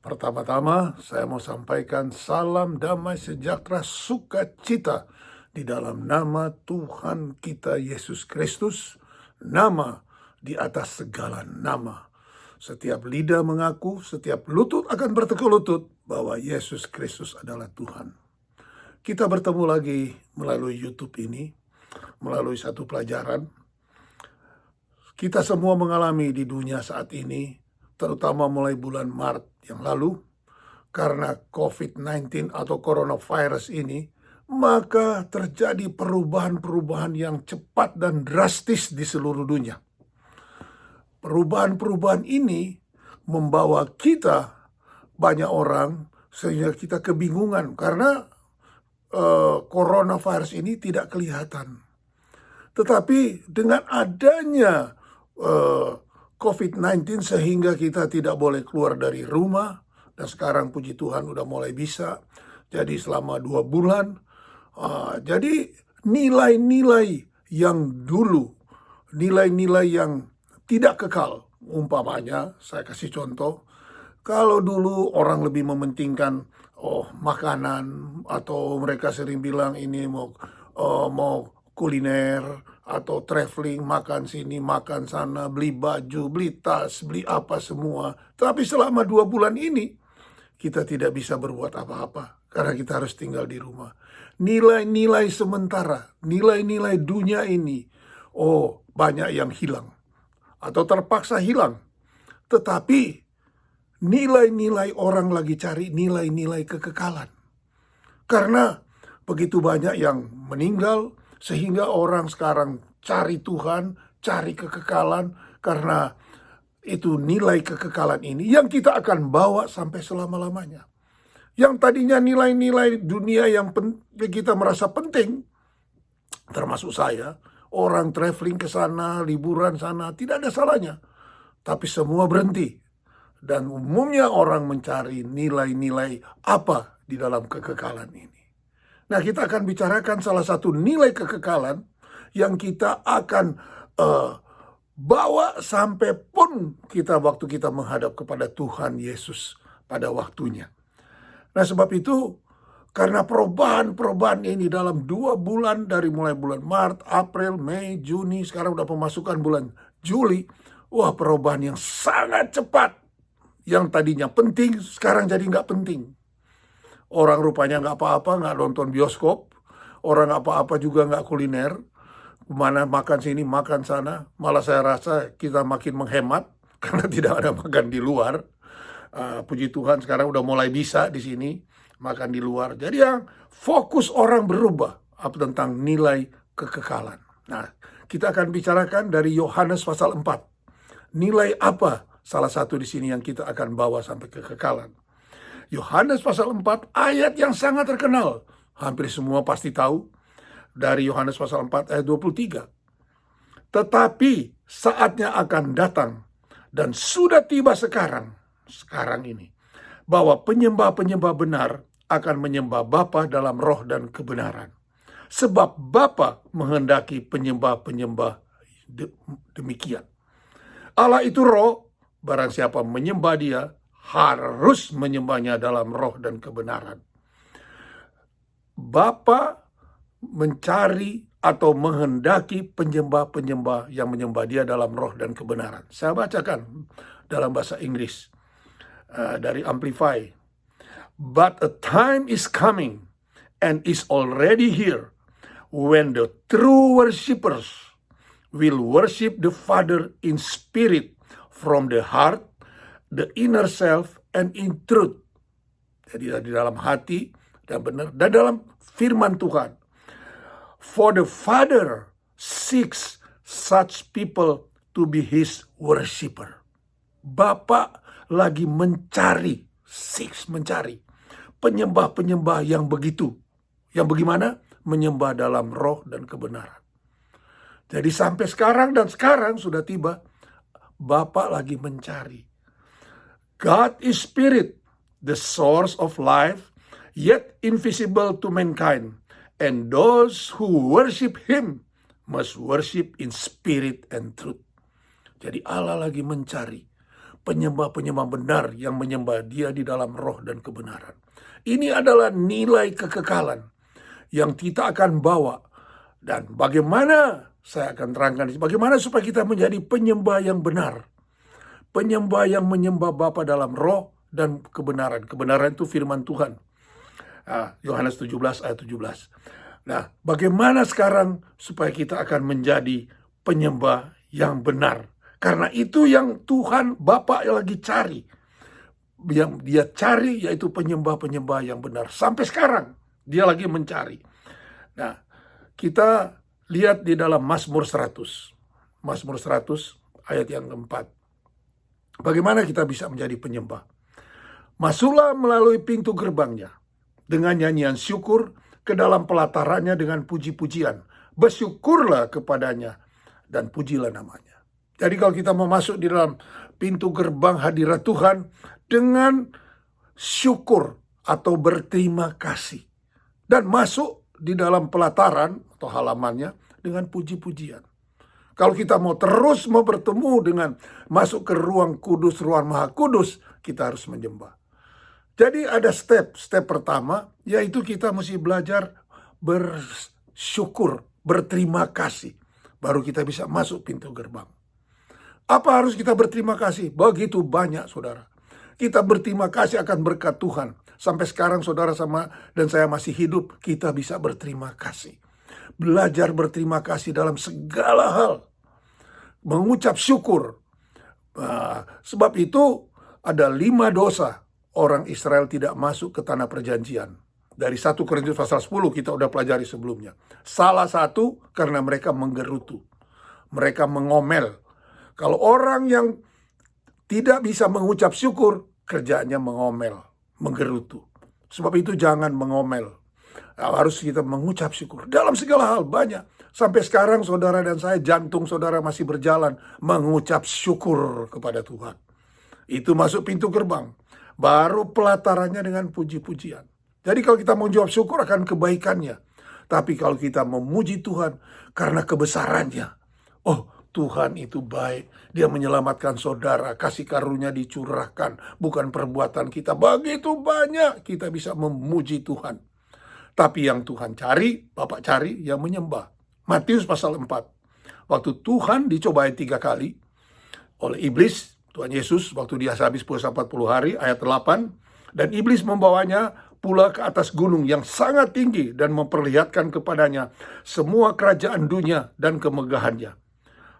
Pertama-tama, saya mau sampaikan salam damai sejahtera sukacita di dalam nama Tuhan kita Yesus Kristus, nama di atas segala nama. Setiap lidah mengaku, setiap lutut akan bertekuk lutut bahwa Yesus Kristus adalah Tuhan. Kita bertemu lagi melalui YouTube ini, melalui satu pelajaran. Kita semua mengalami di dunia saat ini, terutama mulai bulan Maret yang lalu, karena COVID-19 atau coronavirus ini, maka terjadi perubahan-perubahan yang cepat dan drastis di seluruh dunia. Perubahan-perubahan ini membawa kita, banyak orang, sehingga kita kebingungan karena coronavirus ini tidak kelihatan. Tetapi dengan adanya COVID-19 sehingga kita tidak boleh keluar dari rumah, dan sekarang puji Tuhan udah mulai bisa, jadi selama 2 bulan. Jadi nilai-nilai yang dulu, nilai-nilai yang tidak kekal, umpamanya saya kasih contoh, kalau dulu orang lebih mementingkan makanan, atau mereka sering bilang ini mau kuliner atau traveling, makan sini, makan sana, beli baju, beli tas, beli apa semua. Tapi selama 2 bulan ini kita tidak bisa berbuat apa-apa karena kita harus tinggal di rumah. Nilai-nilai sementara, nilai-nilai dunia ini, banyak yang hilang atau terpaksa hilang. Tetapi nilai-nilai orang lagi cari nilai-nilai kekekalan. Karena begitu banyak yang meninggal, sehingga orang sekarang cari Tuhan, cari kekekalan, karena itu nilai kekekalan ini yang kita akan bawa sampai selama-lamanya. Yang tadinya nilai-nilai dunia yang kita merasa penting, termasuk saya, orang traveling ke sana, liburan sana, tidak ada salahnya. Tapi semua berhenti. Dan umumnya orang mencari nilai-nilai apa di dalam kekekalan ini. Nah, kita akan bicarakan salah satu nilai kekekalan yang kita akan bawa sampai pun waktu kita menghadap kepada Tuhan Yesus pada waktunya. Nah, sebab itu, karena perubahan-perubahan ini dalam 2 bulan, dari mulai bulan Maret, April, Mei, Juni, sekarang udah pemasukan bulan Juli, perubahan yang sangat cepat. Yang tadinya penting, sekarang jadi nggak penting. Orang rupanya nggak apa-apa, nggak nonton bioskop. Orang apa-apa juga nggak kuliner. Kemana makan sini, makan sana. Malah saya rasa kita makin menghemat karena tidak ada makan di luar. Puji Tuhan sekarang udah mulai bisa di sini makan di luar. Jadi yang fokus orang berubah tentang nilai kekekalan. Nah, kita akan bicarakan dari Yohanes pasal 4. Nilai apa salah satu di sini yang kita akan bawa sampai kekekalan? Yohanes pasal 4, ayat yang sangat terkenal. Hampir semua pasti tahu. Dari Yohanes pasal 4 ayat 23. Tetapi saatnya akan datang, dan sudah tiba sekarang ini, bahwa penyembah-penyembah benar akan menyembah Bapa dalam roh dan kebenaran. Sebab Bapa menghendaki penyembah-penyembah demikian. Allah itu roh, barang siapa menyembah Dia, harus menyembahnya dalam roh dan kebenaran. Bapa mencari atau menghendaki penyembah-penyembah yang menyembah Dia dalam roh dan kebenaran. Saya bacakan dalam bahasa Inggris dari Amplify. But a time is coming and is already here when the true worshippers will worship the Father in spirit, from the heart, the inner self, and in truth. Jadi di dalam hati dan benar, dan dalam firman Tuhan. For the Father seeks such people to be His worshipper. Bapa lagi mencari penyembah-penyembah yang begitu. Yang bagaimana? Menyembah dalam roh dan kebenaran. Jadi sampai sekarang, dan sekarang sudah tiba, Bapa lagi mencari. God is spirit, the source of life, yet invisible to mankind. And those who worship Him must worship in spirit and truth. Jadi Allah lagi mencari penyembah-penyembah benar yang menyembah Dia di dalam roh dan kebenaran. Ini adalah nilai kekekalan yang kita akan bawa. Dan bagaimana, saya akan terangkan, bagaimana supaya kita menjadi penyembah yang benar. Penyembah yang menyembah Bapa dalam roh dan kebenaran. Kebenaran itu firman Tuhan. Yohanes 17 ayat 17. Nah, bagaimana sekarang supaya kita akan menjadi penyembah yang benar? Karena itu yang Tuhan Bapa lagi cari. Yang Dia cari yaitu penyembah-penyembah yang benar. Sampai sekarang Dia lagi mencari. Nah, kita lihat di dalam Mazmur 100. Mazmur 100 ayat yang keempat. Bagaimana kita bisa menjadi penyembah? Masuklah melalui pintu gerbangnya dengan nyanyian syukur, ke dalam pelatarannya dengan puji-pujian. Bersyukurlah kepadanya dan pujilah namanya. Jadi kalau kita mau masuk di dalam pintu gerbang hadirat Tuhan dengan syukur atau berterima kasih. Dan masuk di dalam pelataran atau halamannya dengan puji-pujian. Kalau kita mau terus mau bertemu dengan masuk ke ruang kudus, ruang maha kudus, kita harus menyembah. Jadi ada step pertama, yaitu kita mesti belajar bersyukur, berterima kasih. Baru kita bisa masuk pintu gerbang. Apa harus kita berterima kasih? Begitu banyak, saudara. Kita berterima kasih akan berkat Tuhan. Sampai sekarang saudara sama dan saya masih hidup, kita bisa berterima kasih. Belajar berterima kasih dalam segala hal. Mengucap syukur. Sebab itu ada 5 dosa orang Israel tidak masuk ke tanah perjanjian. Dari 1 Korintus pasal 10 kita udah pelajari sebelumnya. Salah satu karena mereka menggerutu. Mereka mengomel. Kalau orang yang tidak bisa mengucap syukur, kerjanya mengomel, menggerutu. Sebab itu jangan mengomel. Harus kita mengucap syukur. Dalam segala hal banyak. Sampai sekarang saudara dan saya, jantung saudara masih berjalan mengucap syukur kepada Tuhan. Itu masuk pintu gerbang. Baru pelatarannya dengan puji-pujian. Jadi kalau kita mau jawab syukur akan kebaikannya. Tapi kalau kita memuji Tuhan karena kebesarannya. Oh, Tuhan itu baik. Dia menyelamatkan saudara. Kasih karunia dicurahkan. Bukan perbuatan kita. Begitu banyak kita bisa memuji Tuhan. Tapi yang Tuhan cari, Bapak cari yang menyembah. Matius pasal 4. Waktu Tuhan dicobai 3 kali oleh iblis, Tuhan Yesus waktu dia habis puasa 40 hari, ayat 8. Dan iblis membawanya pula ke atas gunung yang sangat tinggi dan memperlihatkan kepadanya semua kerajaan dunia dan kemegahannya.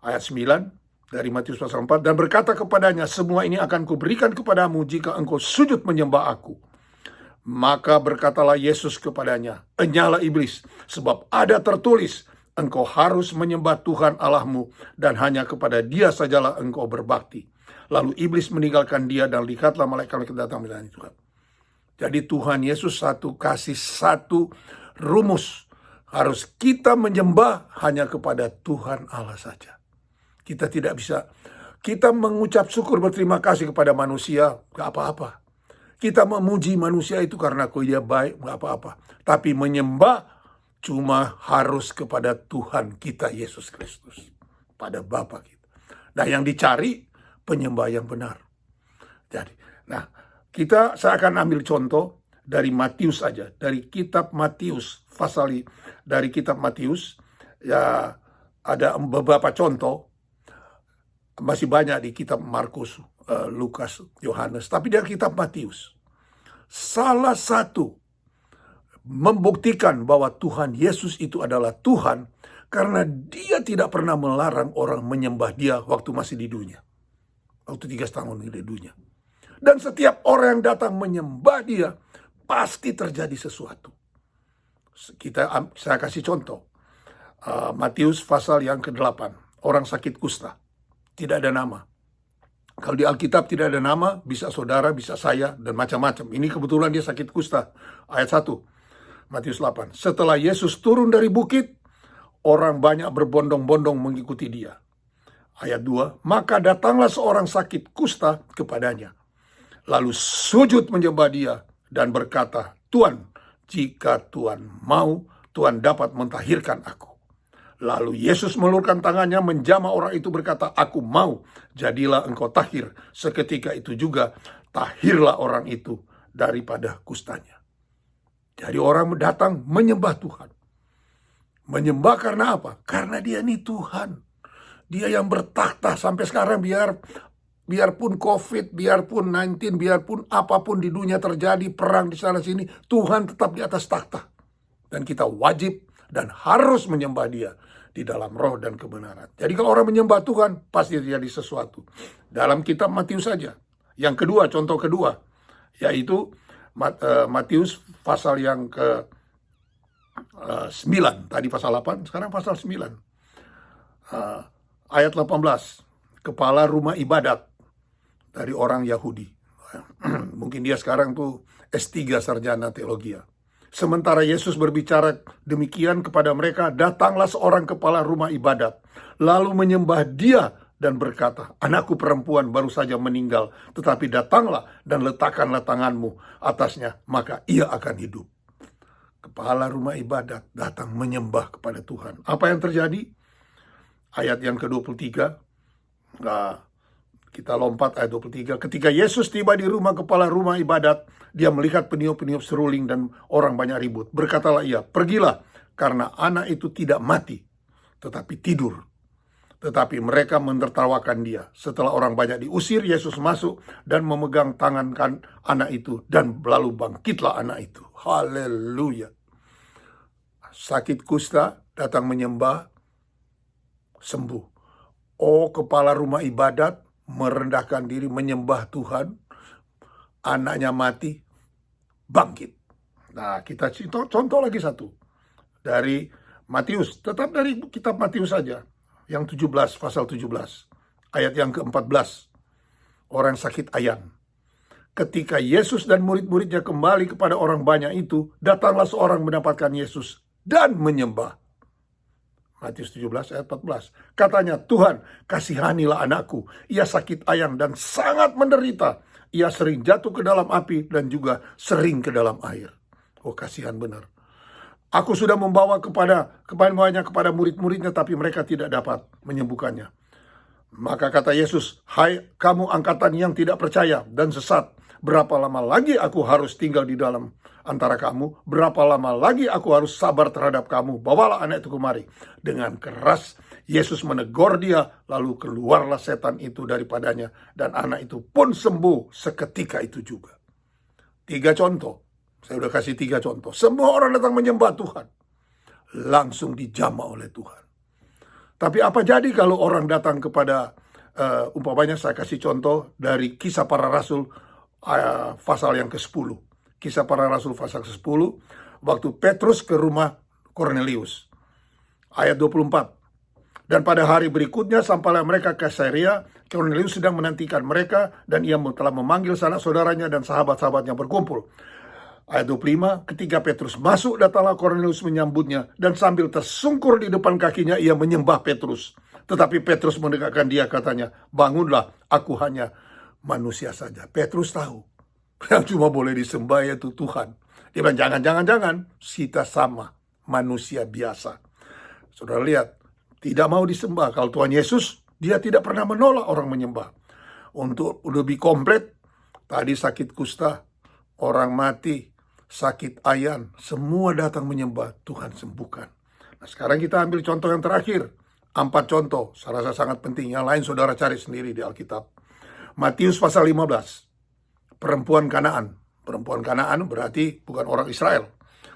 Ayat 9 dari Matius pasal 4. Dan berkata kepadanya, semua ini akan kuberikan kepadamu jika engkau sujud menyembah aku. Maka berkatalah Yesus kepadanya, enyalah iblis, sebab ada tertulis, engkau harus menyembah Tuhan Allahmu, dan hanya kepada Dia sajalah engkau berbakti. Lalu iblis meninggalkan dia, dan lihatlah malaikat datang melayani Tuhan. Jadi Tuhan Yesus kasih satu rumus. Harus kita menyembah hanya kepada Tuhan Allah saja. Kita tidak bisa, kita mengucap syukur berterima kasih kepada manusia, gak apa-apa. Kita memuji manusia itu karena dia baik, gak apa-apa. Tapi menyembah cuma harus kepada Tuhan kita Yesus Kristus. Pada Bapa kita. Nah yang dicari penyembah yang benar. Jadi, saya akan ambil contoh dari Matius saja. Dari kitab Matius, dari kitab Matius, ya ada beberapa contoh. Masih banyak di kitab Markus, Lukas, Yohanes. Tapi dari kitab Matius. Salah satu membuktikan bahwa Tuhan Yesus itu adalah Tuhan karena Dia tidak pernah melarang orang menyembah Dia waktu masih di dunia. Waktu 3 tahun di dunia. Dan setiap orang yang datang menyembah Dia, pasti terjadi sesuatu. Saya kasih contoh. Matius pasal yang ke-8. Orang sakit kusta. Tidak ada nama. Kalau di Alkitab tidak ada nama, bisa saudara, bisa saya, dan macam-macam. Ini kebetulan dia sakit kusta. Ayat 1, Matius 8. Setelah Yesus turun dari bukit, orang banyak berbondong-bondong mengikuti dia. Ayat 2, maka datanglah seorang sakit kusta kepadanya. Lalu sujud menyembah dia dan berkata, Tuan, jika Tuan mau, Tuan dapat mentahirkan aku. Lalu Yesus melulurkan tangannya menjamah orang itu berkata, "Aku mau, jadilah engkau tahir." Seketika itu juga tahirlah orang itu daripada kustanya. Jadi orang datang menyembah Tuhan. Menyembah karena apa? Karena dia ini Tuhan. Dia yang bertakhta sampai sekarang, biarpun COVID, biarpun 19, biarpun apapun di dunia terjadi, perang di sana sini, Tuhan tetap di atas takhta. Dan kita wajib dan harus menyembah dia di dalam roh dan kebenaran. Jadi kalau orang menyembah Tuhan, pasti terjadi sesuatu. Dalam kitab Matius saja. Yang kedua, contoh kedua, yaitu Matius pasal yang ke 9. Tadi pasal 8, sekarang pasal 9. Ayat 18. Kepala rumah ibadat dari orang Yahudi. Mungkin dia sekarang tuh S3 sarjana teologi. Sementara Yesus berbicara demikian kepada mereka, datanglah seorang kepala rumah ibadat, lalu menyembah dia dan berkata, "Anakku perempuan baru saja meninggal, tetapi datanglah dan letakkanlah tanganmu atasnya, maka ia akan hidup." Kepala rumah ibadat datang menyembah kepada Tuhan. Apa yang terjadi? Ayat yang ke-23. Kita lompat ayat 23. Ketika Yesus tiba di rumah kepala rumah ibadat, dia melihat peniup-peniup seruling dan orang banyak ribut. Berkatalah ia, "Pergilah, karena anak itu tidak mati, tetapi tidur." Tetapi mereka menertawakan dia. Setelah orang banyak diusir, Yesus masuk dan memegang tangan anak itu, dan lalu bangkitlah anak itu. Haleluya. Sakit kusta datang menyembah, sembuh. Oh, kepala rumah ibadat merendahkan diri menyembah Tuhan, anaknya mati, bangkit. Nah, kita contoh lagi satu dari Matius, tetap dari kitab Matius saja, yang 17, pasal 17, ayat yang ke-14, orang sakit ayan. Ketika Yesus dan murid-muridnya kembali kepada orang banyak itu, datanglah seorang mendapatkan Yesus dan menyembah. Matius 17 ayat 14. Katanya, "Tuhan, kasihanilah anakku. Ia sakit ayang dan sangat menderita. Ia sering jatuh ke dalam api dan juga sering ke dalam air." Oh, kasihan benar. "Aku sudah membawa kepada murid-muridnya, tapi mereka tidak dapat menyembuhkannya." Maka kata Yesus, "Hai kamu angkatan yang tidak percaya dan sesat, berapa lama lagi aku harus tinggal di dalam antara kamu? Berapa lama lagi aku harus sabar terhadap kamu? Bawalah anak itu kemari." Dengan keras Yesus menegur dia, lalu keluarlah setan itu daripadanya, dan anak itu pun sembuh seketika itu juga. 3 contoh. Saya udah kasih 3 contoh. Semua orang datang menyembah Tuhan, langsung dijamah oleh Tuhan. Tapi apa jadi kalau orang datang kepada, umpamanya saya kasih contoh dari Kisah Para Rasul, pasal yang ke-10. Kisah Para Rasul pasal ke-10, waktu Petrus ke rumah Kornelius. Ayat 24. Dan pada hari berikutnya sampailah mereka ke Caesarea. Kornelius sedang menantikan mereka, dan ia telah memanggil sanak saudaranya dan sahabat-sahabatnya berkumpul. Ayat 25, ketika Petrus masuk, datanglah Kornelius menyambutnya, dan sambil tersungkur di depan kakinya, ia menyembah Petrus. Tetapi Petrus mendekatkan dia, katanya, "Bangunlah, aku hanya manusia saja." Petrus tahu, yang cuma boleh disembah yaitu Tuhan. Dia bilang, jangan, kita sama, manusia biasa. Saudara lihat, tidak mau disembah. Kalau Tuhan Yesus, dia tidak pernah menolak orang menyembah. Untuk lebih komplit, tadi sakit kusta, orang mati, sakit ayan, semua datang menyembah, Tuhan sembuhkan. Nah, sekarang kita ambil contoh yang terakhir. 4 contoh, saya rasa sangat penting. Yang lain saudara cari sendiri di Alkitab. Matius pasal 15, perempuan Kanaan. Perempuan Kanaan berarti bukan orang Israel.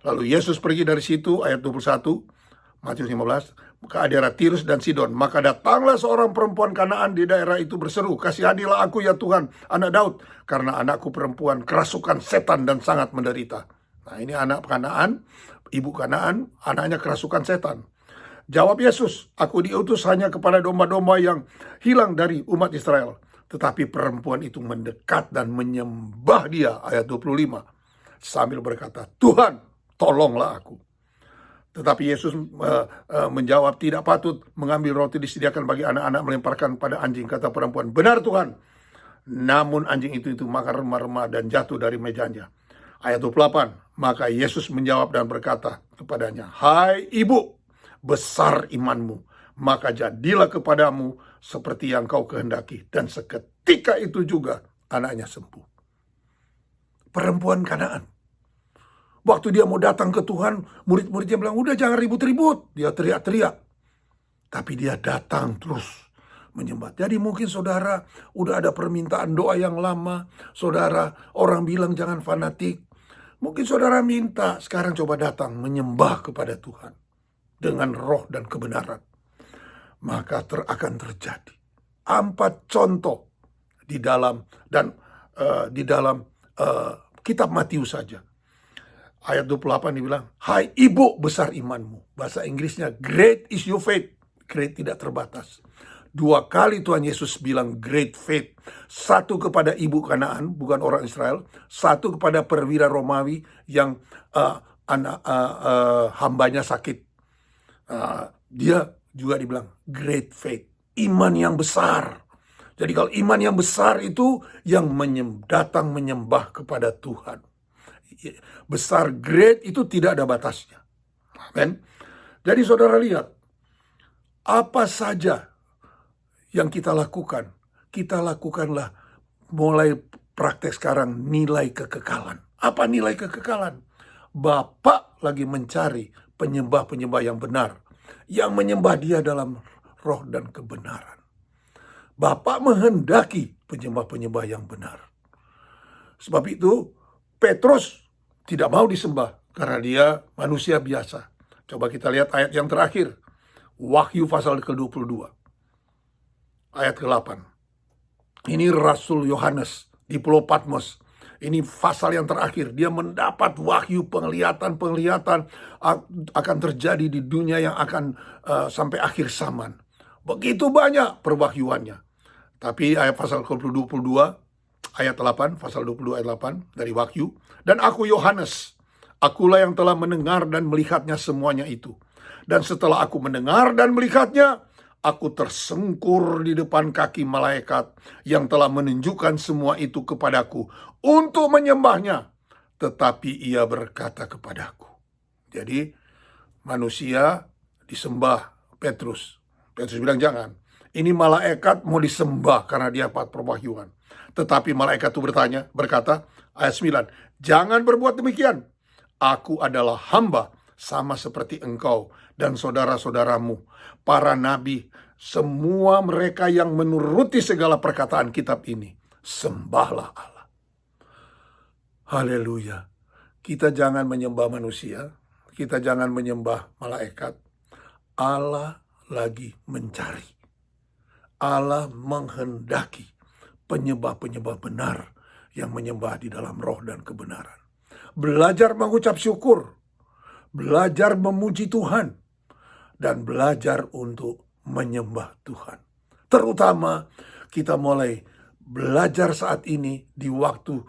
Lalu Yesus pergi dari situ, ayat 21, Matius 15, ke daerah Tirus dan Sidon. Maka datanglah seorang perempuan Kanaan di daerah itu berseru, "Kasihanilah aku ya Tuhan, anak Daud, karena anakku perempuan kerasukan setan dan sangat menderita." Nah, ini anak Kanaan, ibu Kanaan, anaknya kerasukan setan. Jawab Yesus, "Aku diutus hanya kepada domba-domba yang hilang dari umat Israel." Tetapi perempuan itu mendekat dan menyembah dia, ayat 25, sambil berkata, "Tuhan, tolonglah aku." Tetapi Yesus menjawab, "Tidak patut mengambil roti disediakan bagi anak-anak melemparkan pada anjing." Kata perempuan, "Benar Tuhan." Namun anjing itu makan remah-remah dan jatuh dari mejanya. Ayat 28, maka Yesus menjawab dan berkata kepadanya, "Hai ibu, besar imanmu, maka jadilah kepadamu seperti yang kau kehendaki. Dan seketika itu juga anaknya sembuh. Perempuan Kanaan, waktu dia mau datang ke Tuhan, murid-muridnya bilang, udah jangan ribut-ribut. Dia teriak-teriak. Tapi dia datang terus menyembah. Jadi mungkin saudara udah ada permintaan doa yang lama. Saudara, orang bilang jangan fanatik. Mungkin saudara minta, sekarang coba datang menyembah kepada Tuhan dengan roh dan kebenaran. Maka akan terjadi 4 contoh di dalam kitab Matius saja. Ayat 28 dibilang, hai ibu besar imanmu. Bahasa Inggrisnya, great is your faith. Great tidak terbatas. 2 kali Tuhan Yesus bilang great faith. 1 kepada ibu Kanaan, bukan orang Israel. 1 kepada perwira Romawi yang hambanya sakit. Dia juga dibilang great faith. Iman yang besar. Jadi kalau iman yang besar itu yang datang menyembah kepada Tuhan. Besar, great itu tidak ada batasnya. Amen. Jadi saudara lihat, apa saja yang kita lakukanlah mulai praktek sekarang nilai kekekalan. Apa nilai kekekalan? Bapak lagi mencari penyembah-penyembah yang benar, yang menyembah Dia dalam roh dan kebenaran. Bapak menghendaki penyembah-penyembah yang benar. Sebab itu Petrus tidak mau disembah karena dia manusia biasa. Coba kita lihat ayat yang terakhir. Wahyu pasal ke-22. Ayat ke-8. Ini Rasul Yohanes di Pulau Patmos. Ini pasal yang terakhir. Dia mendapat wahyu penglihatan akan terjadi di dunia yang akan sampai akhir zaman. Begitu banyak perwahyuannya. Tapi ayat pasal ke-22 ayat 8, pasal 22 ayat 8 dari Wahyu. Dan aku Yohanes, akulah yang telah mendengar dan melihatnya semuanya itu. Dan setelah aku mendengar dan melihatnya, aku tersungkur di depan kaki malaikat yang telah menunjukkan semua itu kepadaku untuk menyembahnya. Tetapi ia berkata kepadaku. Jadi manusia disembah Petrus. Petrus bilang jangan. Ini malaikat mau disembah karena dia dapat perwahyuan. Tetapi malaikat itu berkata, ayat 9, jangan berbuat demikian. Aku adalah hamba sama seperti engkau dan saudara-saudaramu, para nabi, semua mereka yang menuruti segala perkataan kitab ini. Sembahlah Allah. Haleluya. Kita jangan menyembah manusia, kita jangan menyembah malaikat. Allah lagi mencari. Allah menghendaki penyembah-penyembah benar yang menyembah di dalam roh dan kebenaran. Belajar mengucap syukur, belajar memuji Tuhan, dan belajar untuk menyembah Tuhan. Terutama kita mulai belajar saat ini di waktu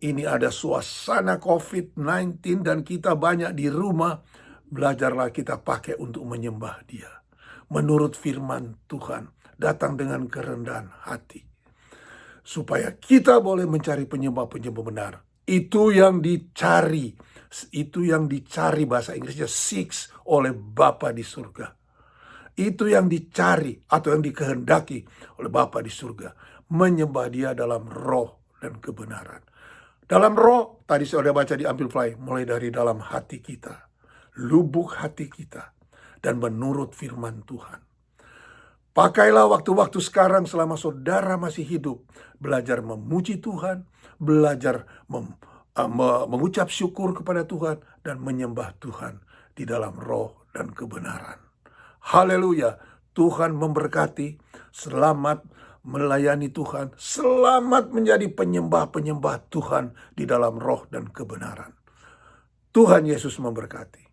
ini ada suasana COVID-19 dan kita banyak di rumah. Belajarlah kita pakai untuk menyembah Dia. Menurut firman Tuhan, datang dengan kerendahan hati. Supaya kita boleh mencari penyembah-penyembah benar. Itu yang dicari. Itu yang dicari, bahasa Inggrisnya seeks, oleh Bapa di surga. Itu yang dicari atau yang dikehendaki oleh Bapa di surga. Menyembah Dia dalam roh dan kebenaran. Dalam roh, tadi saya sudah baca di Amplify, mulai dari dalam hati kita. Lubuk hati kita. Dan menurut firman Tuhan. Pakailah waktu-waktu sekarang selama saudara masih hidup. Belajar memuji Tuhan. Belajar mengucap syukur kepada Tuhan. Dan menyembah Tuhan di dalam roh dan kebenaran. Haleluya. Tuhan memberkati. Selamat melayani Tuhan. Selamat menjadi penyembah-penyembah Tuhan di dalam roh dan kebenaran. Tuhan Yesus memberkati.